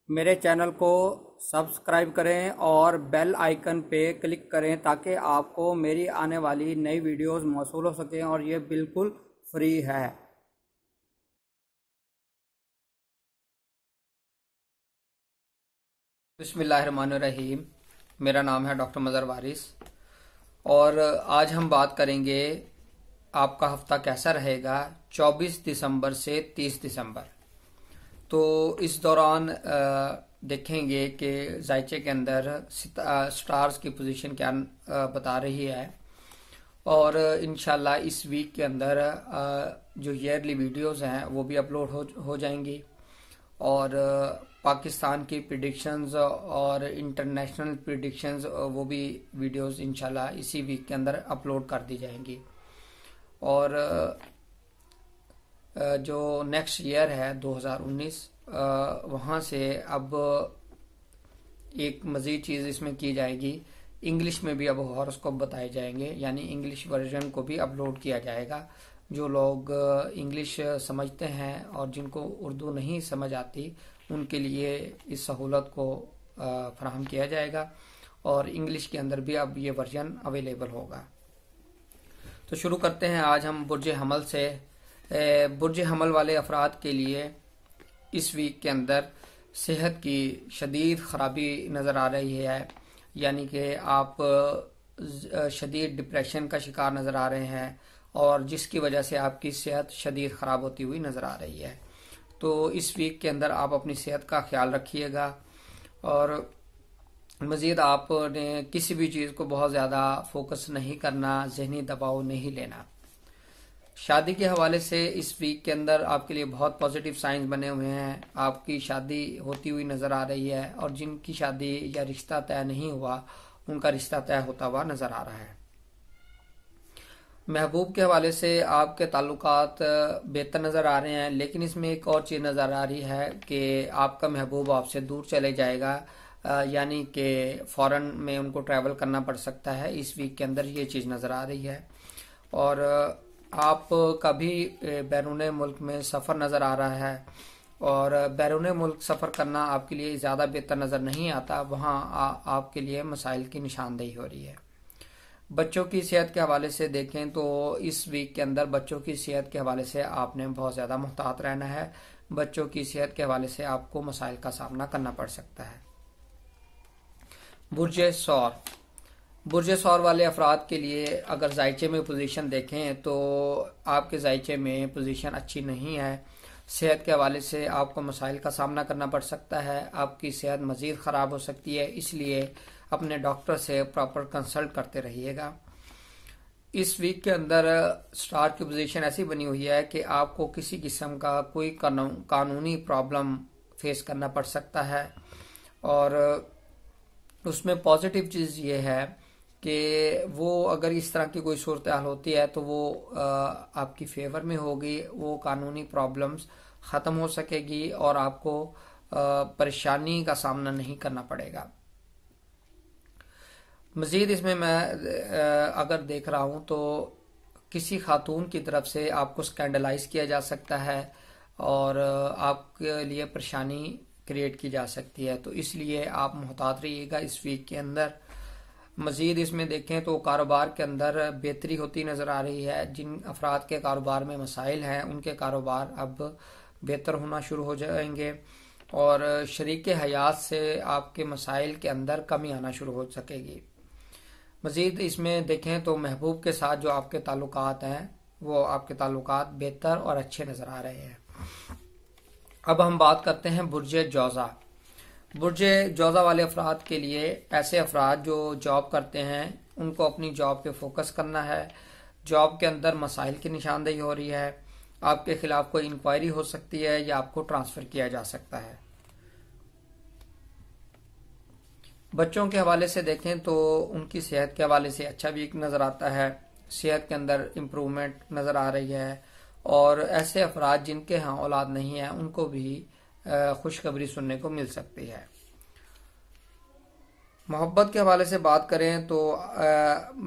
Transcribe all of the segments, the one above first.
میرے چینل کو سبسکرائب کریں اور بیل آئیکن پہ کلک کریں تاکہ آپ کو میری آنے والی نئی ویڈیوز موصول ہو سکیں اور یہ بالکل فری ہے۔ بسم اللہ الرحمن الرحیم۔ میرا نام ہے ڈاکٹر مظہر وارث اور آج ہم بات کریں گے آپ کا ہفتہ کیسا رہے گا 24 دسمبر سے 30 دسمبر۔ تو اس دوران دیکھیں گے کہ ذائچے کے اندر سٹارز کی پوزیشن کیا بتا رہی ہے، اور انشاءاللہ اس ویک کے اندر جو ایئرلی ویڈیوز ہیں وہ بھی اپلوڈ ہو جائیں گی، اور پاکستان کی پریڈکشنز اور انٹرنیشنل پریڈکشنز وہ بھی ویڈیوز انشاءاللہ اسی ویک کے اندر اپلوڈ کر دی جائیں گی۔ اور جو نیکسٹ ایئر ہے 2019 وہاں سے اب ایک مزید چیز اس میں کی جائے گی، انگلش میں بھی اب ہاروسکوپ بتائے جائیں گے، یعنی انگلش ورژن کو بھی اپلوڈ کیا جائے گا۔ جو لوگ انگلش سمجھتے ہیں اور جن کو اردو نہیں سمجھ آتی ان کے لیے اس سہولت کو فراہم کیا جائے گا، اور انگلش کے اندر بھی اب یہ ورژن اویلیبل ہوگا۔ تو شروع کرتے ہیں آج ہم برج حمل سے۔ برج حمل والے افراد کے لیے اس ویک کے اندر صحت کی شدید خرابی نظر آ رہی ہے، یعنی کہ آپ شدید ڈپریشن کا شکار نظر آ رہے ہیں، اور جس کی وجہ سے آپ کی صحت شدید خراب ہوتی ہوئی نظر آ رہی ہے۔ تو اس ویک کے اندر آپ اپنی صحت کا خیال رکھیے گا، اور مزید آپ نے کسی بھی چیز کو بہت زیادہ فوکس نہیں کرنا، ذہنی دباؤ نہیں لینا۔ شادی کے حوالے سے اس ویک کے اندر آپ کے لیے بہت پازیٹیو سائنز بنے ہوئے ہیں، آپ کی شادی ہوتی ہوئی نظر آ رہی ہے، اور جن کی شادی یا رشتہ طے نہیں ہوا ان کا رشتہ طے ہوتا ہوا نظر آ رہا ہے۔ محبوب کے حوالے سے آپ کے تعلقات بہتر نظر آ رہے ہیں، لیکن اس میں ایک اور چیز نظر آ رہی ہے کہ آپ کا محبوب آپ سے دور چلے جائے گا، یعنی کہ فورن میں ان کو ٹریول کرنا پڑ سکتا ہے۔ اس ویک کے اندر یہ چیز نظر آ رہی ہے، اور آپ کا بھی بیرون ملک میں سفر نظر آ رہا ہے، اور بیرون ملک سفر کرنا آپ کے لیے زیادہ بہتر نظر نہیں آتا، وہاں آپ کے لیے مسائل کی نشاندہی ہو رہی ہے۔ بچوں کی صحت کے حوالے سے دیکھیں تو اس ویک کے اندر بچوں کی صحت کے حوالے سے آپ نے بہت زیادہ محتاط رہنا ہے، بچوں کی صحت کے حوالے سے آپ کو مسائل کا سامنا کرنا پڑ سکتا ہے۔ برج ثور۔ برج ثور والے افراد کے لیے اگر ذائچے میں پوزیشن دیکھیں تو آپ کے ذائچے میں پوزیشن اچھی نہیں ہے، صحت کے حوالے سے آپ کو مسائل کا سامنا کرنا پڑ سکتا ہے، آپ کی صحت مزید خراب ہو سکتی ہے، اس لیے اپنے ڈاکٹر سے پراپر کنسلٹ کرتے رہیے گا۔ اس ویک کے اندر سٹار کی پوزیشن ایسی بنی ہوئی ہے کہ آپ کو کسی قسم کا کوئی قانونی پرابلم فیس کرنا پڑ سکتا ہے، اور اس میں پازیٹیو چیز یہ ہے کہ وہ اگر اس طرح کی کوئی صورتحال ہوتی ہے تو وہ آپ کی فیور میں ہوگی، وہ قانونی پرابلمز ختم ہو سکے گی اور آپ کو پریشانی کا سامنا نہیں کرنا پڑے گا۔ مزید اس میں اگر دیکھ رہا ہوں تو کسی خاتون کی طرف سے آپ کو سکینڈلائز کیا جا سکتا ہے اور آپ کے لیے پریشانی کریٹ کی جا سکتی ہے، تو اس لیے آپ محتاط رہیے گا اس ویک کے اندر۔ مزید اس میں دیکھیں تو کاروبار کے اندر بہتری ہوتی نظر آ رہی ہے، جن افراد کے کاروبار میں مسائل ہیں ان کے کاروبار اب بہتر ہونا شروع ہو جائیں گے، اور شریک حیات سے آپ کے مسائل کے اندر کمی آنا شروع ہو سکے گی۔ مزید اس میں دیکھیں تو محبوب کے ساتھ جو آپ کے تعلقات ہیں وہ آپ کے تعلقات بہتر اور اچھے نظر آ رہے ہیں۔ اب ہم بات کرتے ہیں برج جوزا۔ برج جوزا والے افراد کے لیے ایسے افراد جو جاب کرتے ہیں ان کو اپنی جاب پہ فوکس کرنا ہے، جاب کے اندر مسائل کی نشاندہی ہو رہی ہے، آپ کے خلاف کوئی انکوائری ہو سکتی ہے یا آپ کو ٹرانسفر کیا جا سکتا ہے۔ بچوں کے حوالے سے دیکھیں تو ان کی صحت کے حوالے سے اچھا ویک نظر آتا ہے، صحت کے اندر امپرومنٹ نظر آ رہی ہے، اور ایسے افراد جن کے ہاں اولاد نہیں ہے ان کو بھی خوشخبری سننے کو مل سکتی ہے۔ محبت کے حوالے سے بات کریں تو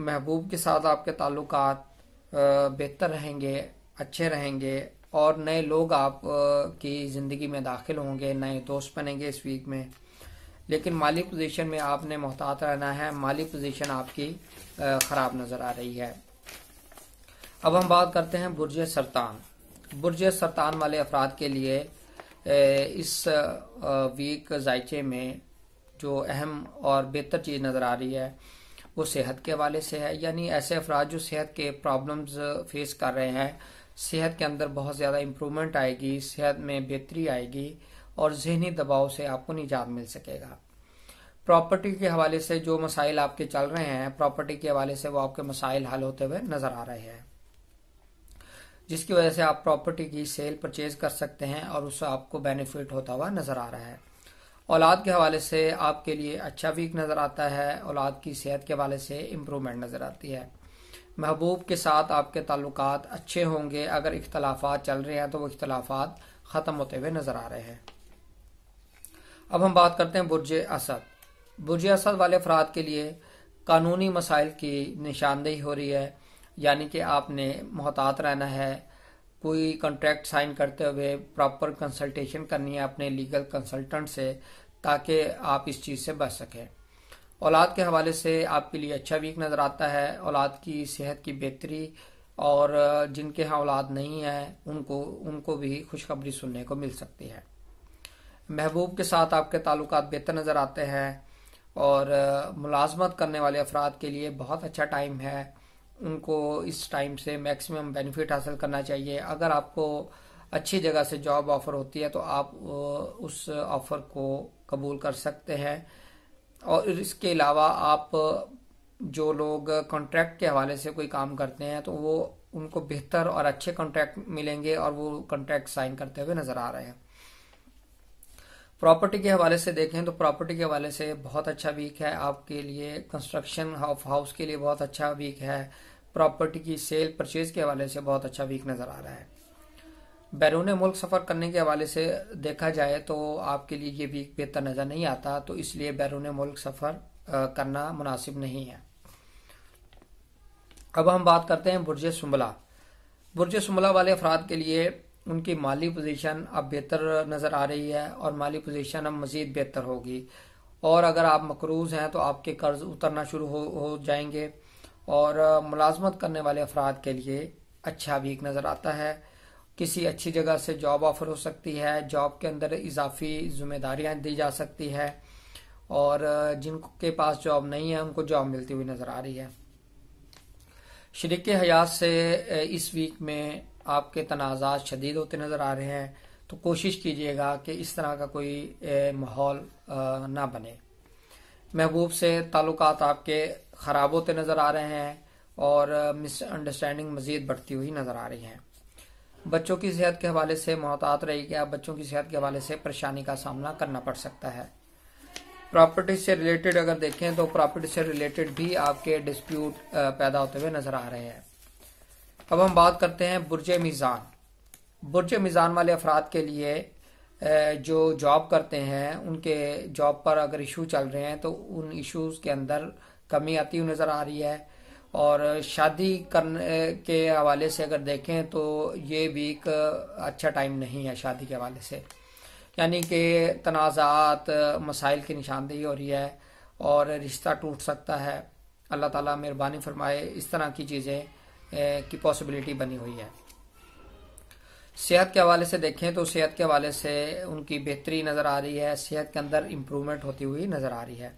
محبوب کے ساتھ آپ کے تعلقات بہتر رہیں گے، اچھے رہیں گے، اور نئے لوگ آپ کی زندگی میں داخل ہوں گے، نئے دوست بنیں گے اس ویک میں، لیکن مالی پوزیشن میں آپ نے محتاط رہنا ہے، مالی پوزیشن آپ کی خراب نظر آ رہی ہے۔ اب ہم بات کرتے ہیں برج سرطان۔ برج سرطان والے افراد کے لیے اس ویک ذائقے میں جو اہم اور بہتر چیز نظر آ رہی ہے وہ صحت کے حوالے سے ہے، یعنی ایسے افراد جو صحت کے پرابلمز فیس کر رہے ہیں، صحت کے اندر بہت زیادہ امپرومنٹ آئے گی، صحت میں بہتری آئے گی اور ذہنی دباؤ سے آپ کو نجات مل سکے گا۔ پراپرٹی کے حوالے سے جو مسائل آپ کے چل رہے ہیں، پراپرٹی کے حوالے سے وہ آپ کے مسائل حل ہوتے ہوئے نظر آ رہے ہیں، جس کی وجہ سے آپ پراپرٹی کی سیل پرچیز کر سکتے ہیں اور اس سے آپ کو بینیفٹ ہوتا ہوا نظر آ رہا ہے۔ اولاد کے حوالے سے آپ کے لیے اچھا ویک نظر آتا ہے، اولاد کی صحت کے حوالے سے امپرومنٹ نظر آتی ہے۔ محبوب کے ساتھ آپ کے تعلقات اچھے ہوں گے، اگر اختلافات چل رہے ہیں تو وہ اختلافات ختم ہوتے ہوئے نظر آ رہے ہیں۔ اب ہم بات کرتے ہیں برج اسد۔ برج اسد والے افراد کے لیے قانونی مسائل کی نشاندہی ہو رہی ہے، یعنی کہ آپ نے محتاط رہنا ہے، کوئی کنٹریکٹ سائن کرتے ہوئے پراپر کنسلٹیشن کرنی ہے اپنے لیگل کنسلٹنٹ سے تاکہ آپ اس چیز سے بچ سکیں۔ اولاد کے حوالے سے آپ کے لیے اچھا ویک نظر آتا ہے، اولاد کی صحت کی بہتری، اور جن کے ہاں اولاد نہیں ہے ان کو بھی خوشخبری سننے کو مل سکتی ہے۔ محبوب کے ساتھ آپ کے تعلقات بہتر نظر آتے ہیں، اور ملازمت کرنے والے افراد کے لیے بہت اچھا ٹائم ہے، ان کو اس ٹائم سے میکسیمم بینیفٹ حاصل کرنا چاہیے۔ اگر آپ کو اچھی جگہ سے جاب آفر ہوتی ہے تو آپ اس آفر کو قبول کر سکتے ہیں، اور اس کے علاوہ آپ جو لوگ کانٹریکٹ کے حوالے سے کوئی کام کرتے ہیں تو وہ ان کو بہتر اور اچھے کانٹریکٹ ملیں گے اور وہ کانٹریکٹ سائن کرتے ہوئے نظر آ رہے ہیں۔ پراپرٹی کے حوالے سے دیکھیں تو پراپرٹی کے حوالے سے بہت اچھا ویک ہے آپ کے لیے، کنسٹرکشن آف ہاؤس کے لیے بہت اچھا ویک ہے، پراپرٹی کی سیل پرچیز کے حوالے سے بہت اچھا ویک نظر آ رہا ہے۔ بیرون ملک سفر کرنے کے حوالے سے دیکھا جائے تو آپ کے لیے یہ ویک بہتر نظر نہیں آتا، تو اس لیے بیرون ملک سفر کرنا مناسب نہیں ہے۔ اب ہم بات کرتے ہیں برج سنبلہ۔ برج سنبلہ والے افراد کے لیے ان کی مالی پوزیشن اب بہتر نظر آ رہی ہے، اور مالی پوزیشن اب مزید بہتر ہوگی، اور اگر آپ مقروض ہیں تو آپ کے قرض اترنا شروع ہو جائیں گے، اور ملازمت کرنے والے افراد کے لیے اچھا ویک نظر آتا ہے۔ کسی اچھی جگہ سے جاب آفر ہو سکتی ہے، جاب کے اندر اضافی ذمہ داریاں دی جا سکتی ہے، اور جن کے پاس جاب نہیں ہے ان کو جاب ملتی ہوئی نظر آ رہی ہے۔ شریک حیات سے اس ویک میں آپ کے تنازعات شدید ہوتے نظر آ رہے ہیں، تو کوشش کیجیے گا کہ اس طرح کا کوئی ماحول نہ بنے۔ محبوب سے تعلقات آپ کے خراب ہوتے نظر آ رہے ہیں، اور مس انڈرسٹینڈنگ مزید بڑھتی ہوئی نظر آ رہی ہیں۔ بچوں کی صحت کے حوالے سے محتاط رہیے گا، بچوں کی صحت کے حوالے سے پریشانی کا سامنا کرنا پڑ سکتا ہے۔ پراپرٹی سے ریلیٹڈ اگر دیکھیں تو پراپرٹی سے ریلیٹڈ بھی آپ کے ڈسپیوٹ پیدا ہوتے ہوئے نظر آ رہے ہیں۔ اب ہم بات کرتے ہیں برج میزان۔ برج میزان والے افراد کے لیے جو جاب کرتے ہیں ان کے جاب پر اگر ایشو چل رہے ہیں تو ان ایشوز کے اندر کمی آتی ہوئی نظر آ رہی ہے، اور شادی کرنے کے حوالے سے اگر دیکھیں تو یہ ویک اچھا ٹائم نہیں ہے شادی کے حوالے سے، یعنی کہ تنازعات مسائل کی نشاندہی ہو رہی ہے اور رشتہ ٹوٹ سکتا ہے۔ اللہ تعالیٰ مہربانی فرمائے، اس طرح کی چیزیں کی پاسبلٹی بنی ہوئی ہے۔ صحت کے حوالے سے دیکھیں تو صحت کے حوالے سے ان کی بہتری نظر آ رہی ہے، صحت کے اندر امپرومنٹ ہوتی ہوئی نظر آ رہی ہے۔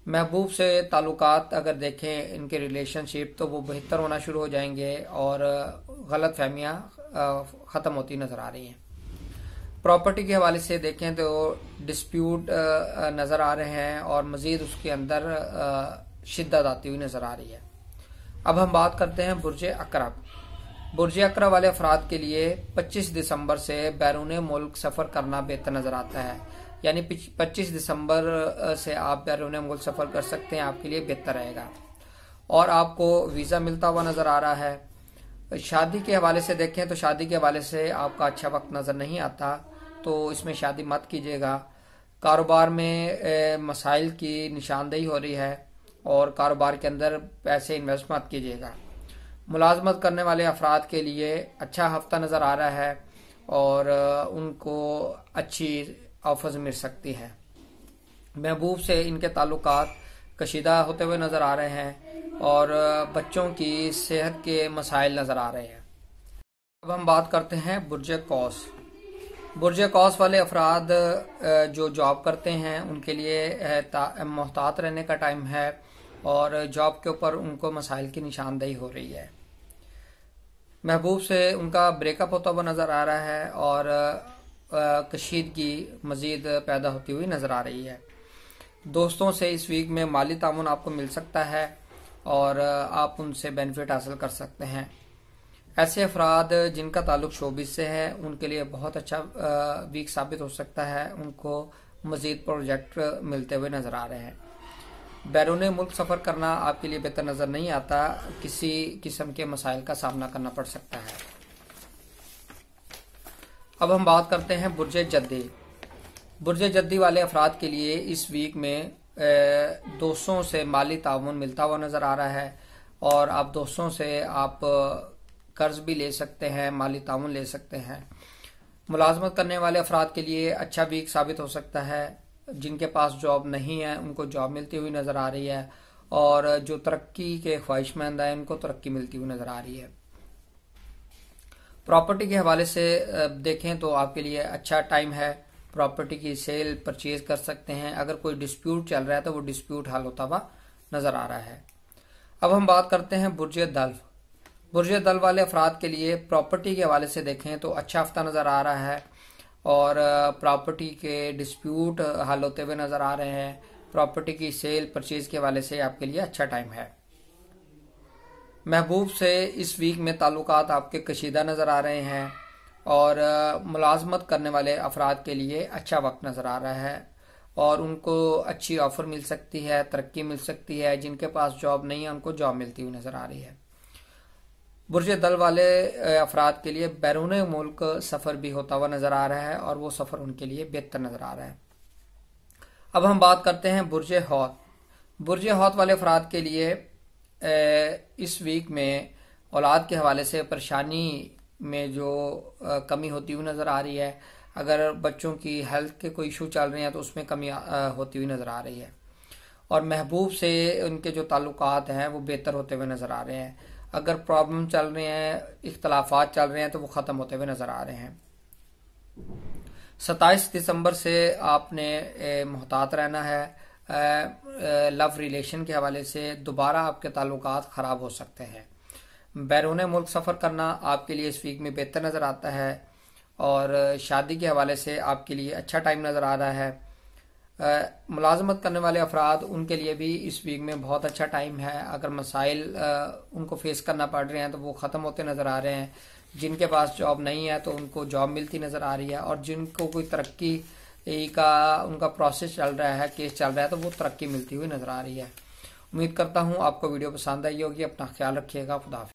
محبوب سے تعلقات اگر دیکھیں ان کے ریلیشن شپ تو وہ بہتر ہونا شروع ہو جائیں گے، اور غلط فہمیاں ختم ہوتی نظر آ رہی ہیں۔ پراپرٹی کے حوالے سے دیکھیں تو ڈسپیوٹ نظر آ رہے ہیں، اور مزید اس کے اندر شدت آتی ہوئی نظر آ رہی ہے۔ اب ہم بات کرتے ہیں برج عقرب۔ برج عقرب والے افراد کے لیے 25 دسمبر سے بیرون ملک سفر کرنا بہتر نظر آتا ہے، یعنی 25 دسمبر سے آپ بیرون ملک سفر کر سکتے ہیں، آپ کے لیے بہتر رہے گا، اور آپ کو ویزا ملتا ہوا نظر آ رہا ہے۔ شادی کے حوالے سے دیکھیں تو شادی کے حوالے سے آپ کا اچھا وقت نظر نہیں آتا، تو اس میں شادی مت کیجیے گا۔ کاروبار میں مسائل کی نشاندہی ہو رہی ہے، اور کاروبار کے اندر پیسے انویسٹ مت کیجیے گا۔ ملازمت کرنے والے افراد کے لیے اچھا ہفتہ نظر آ رہا ہے اور ان کو اچھی آفرز مل سکتی ہے۔ محبوب سے ان کے تعلقات کشیدہ ہوتے ہوئے نظر آ رہے ہیں اور بچوں کی صحت کے مسائل نظر آ رہے ہیں۔ اب ہم بات کرتے ہیں برج قوس۔ برج قوس والے افراد جو جاب کرتے ہیں ان کے لیے محتاط رہنے کا ٹائم ہے اور جاب کے اوپر ان کو مسائل کی نشاندہی ہو رہی ہے۔ محبوب سے ان کا بریک اپ ہوتا ہوا نظر آ رہا ہے اور کشیدگی مزید پیدا ہوتی ہوئی نظر آ رہی ہے۔ دوستوں سے اس ویک میں مالی تعاون آپ کو مل سکتا ہے اور آپ ان سے بینیفٹ حاصل کر سکتے ہیں۔ ایسے افراد جن کا تعلق شوبز سے ہے ان کے لیے بہت اچھا ویک ثابت ہو سکتا ہے، ان کو مزید پروجیکٹ ملتے ہوئے نظر آ رہے ہیں۔ بیرون ملک سفر کرنا آپ کے لیے بہتر نظر نہیں آتا، کسی قسم کے مسائل کا سامنا کرنا پڑ سکتا ہے۔ اب ہم بات کرتے ہیں برج جدی۔ برج جدی والے افراد کے لیے اس ویک میں دوستوں سے مالی تعاون ملتا ہوا نظر آ رہا ہے اور آپ دوستوں سے آپ قرض بھی لے سکتے ہیں، مالی تعاون لے سکتے ہیں۔ ملازمت کرنے والے افراد کے لیے اچھا ویک ثابت ہو سکتا ہے، جن کے پاس جاب نہیں ہے ان کو جاب ملتی ہوئی نظر آ رہی ہے اور جو ترقی کے خواہش مند ہیں ان کو ترقی ملتی ہوئی نظر آ رہی ہے۔ پراپرٹی کے حوالے سے دیکھیں تو آپ کے لیے اچھا ٹائم ہے، پراپرٹی کی سیل پرچیز کر سکتے ہیں۔ اگر کوئی ڈسپیوٹ چل رہا ہے تو وہ ڈسپیوٹ حل ہوتا ہوا نظر آ رہا ہے۔ اب ہم بات کرتے ہیں برج دلو۔ برج دل والے افراد کے لیے پراپرٹی کے حوالے سے دیکھیں تو اچھا ہفتہ نظر آ رہا ہے اور پراپرٹی کے ڈسپیوٹ حل ہوتے ہوئے نظر آ رہے ہیں۔ پراپرٹی کی سیل پرچیز کے حوالے سے آپ کے لیے اچھا ٹائم ہے۔ محبوب سے اس ویک میں تعلقات آپ کے کشیدہ نظر آ رہے ہیں اور ملازمت کرنے والے افراد کے لیے اچھا وقت نظر آ رہا ہے اور ان کو اچھی آفر مل سکتی ہے، ترقی مل سکتی ہے۔ جن کے پاس جاب نہیں ہے ان کو جاب ملتی ہوئی نظر آ رہی ہے۔ برج دل والے افراد کے لیے بیرون ملک سفر بھی ہوتا ہوا نظر آ رہا ہے اور وہ سفر ان کے لیے بہتر نظر آ رہا ہے۔ اب ہم بات کرتے ہیں برج حوت۔ برج حوت والے افراد کے لیے اس ویک میں اولاد کے حوالے سے پریشانی میں جو کمی ہوتی ہوئی نظر آ رہی ہے، اگر بچوں کی ہیلتھ کے کوئی ایشو چل رہے ہیں تو اس میں کمی ہوتی ہوئی نظر آ رہی ہے اور محبوب سے ان کے جو تعلقات ہیں وہ بہتر ہوتے ہوئے نظر آ رہے ہیں۔ اگر پرابلم چل رہے ہیں، اختلافات چل رہے ہیں تو وہ ختم ہوتے ہوئے نظر آ رہے ہیں۔ 27 دسمبر سے آپ نے محتاط رہنا ہے۔ لو ریلیشن کے حوالے سے دوبارہ آپ کے تعلقات خراب ہو سکتے ہیں۔ بیرون ملک سفر کرنا آپ کے لیے اس ویک میں بہتر نظر آتا ہے اور شادی کے حوالے سے آپ کے لیے اچھا ٹائم نظر آ رہا ہے۔ ملازمت کرنے والے افراد ان کے لیے بھی اس ویک میں بہت اچھا ٹائم ہے۔ اگر مسائل ان کو فیس کرنا پڑ رہے ہیں تو وہ ختم ہوتے نظر آ رہے ہیں۔ جن کے پاس جاب نہیں ہے تو ان کو جاب ملتی نظر آ رہی ہے اور جن کو کوئی ترقی کا ان کا پروسیس چل رہا ہے، کیس چل رہا ہے، تو وہ ترقی ملتی ہوئی نظر آ رہی ہے۔ امید کرتا ہوں آپ کو ویڈیو پسند آئی ہوگی۔ اپنا خیال رکھیے گا۔ خدا حافظ۔